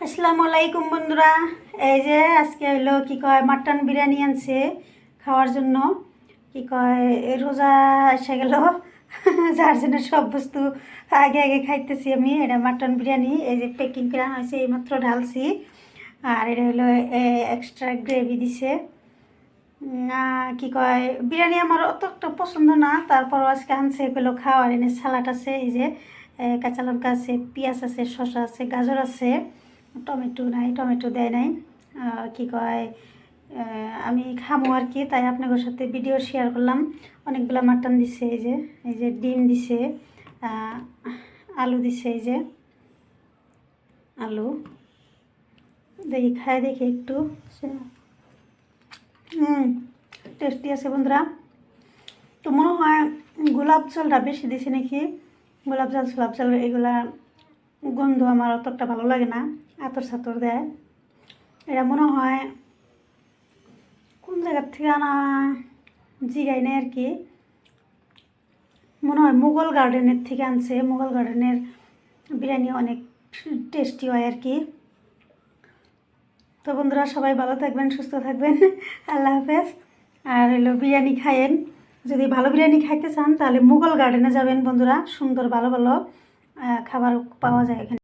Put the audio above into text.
আসসালামু আলাইকুম বন্ধুরা। এই যে আজকে হইলো কি কয় মাটন বিরিয়ানি আনছে খাওয়ার জন্য। কি কয় রোজা এসে গেল যার জন্য সব বস্তু আগে আগে খাইতেছি আমি। এটা মাটন বিরিয়ানি, এই যে প্যাকিং করে আনা হয়েছে, এইমাত্র ঢালছি। আর এটা হলো এক্সট্রা গ্রেভি দিছে। কি কয় বিরিয়ানি আমার অত একটা পছন্দ না, তারপরও আজকে আনছে এগুলো খাওয়ার। এনে সালাড আছে, এই যে কাঁচা লঙ্কা আছে, পেঁয়াজ আছে, শসা আছে, গাজর আছে, টমেটো নাই, টমেটো দেয় নাই। কি কয় আমি খামো আর কি, তাই আপনাদের সাথে ভিডিও শেয়ার করলাম। অনেকগুলো মাটন দিছে, এই যে ডিম দিছে, আলু দিছে, এই যে আলু দেখি খাই, দেখি একটু। টেস্টি আছে বন্ধুরা। তো মনে হয় গোলাপ জলটা বেশি দিছে নাকি, গোলাপ জল সোলাপ জল এগুলা গন্ধ আমার অতটা ভালো লাগে না, আতর সাতর দেয়। এটা মনে হয় কোন জায়গার থেকে আনা জিগাই নেই আর কি, মনে হয় মুঘল গার্ডেনের থেকে আনছে। মুঘল গার্ডেনের বিরিয়ানি অনেক টেস্টি হয় আর কি। তো বন্ধুরা সবাই ভালো থাকবেন, সুস্থ থাকবেন, আল্লাহ হাফেজ। আর হলো বিরিয়ানি খায়েন, যদি ভালো বিরিয়ানি খাইতে চান তাহলে মুঘল গার্ডেনে যাবেন বন্ধুরা, সুন্দর ভালো ভালো খাবার পাওয়া যায় এখানে।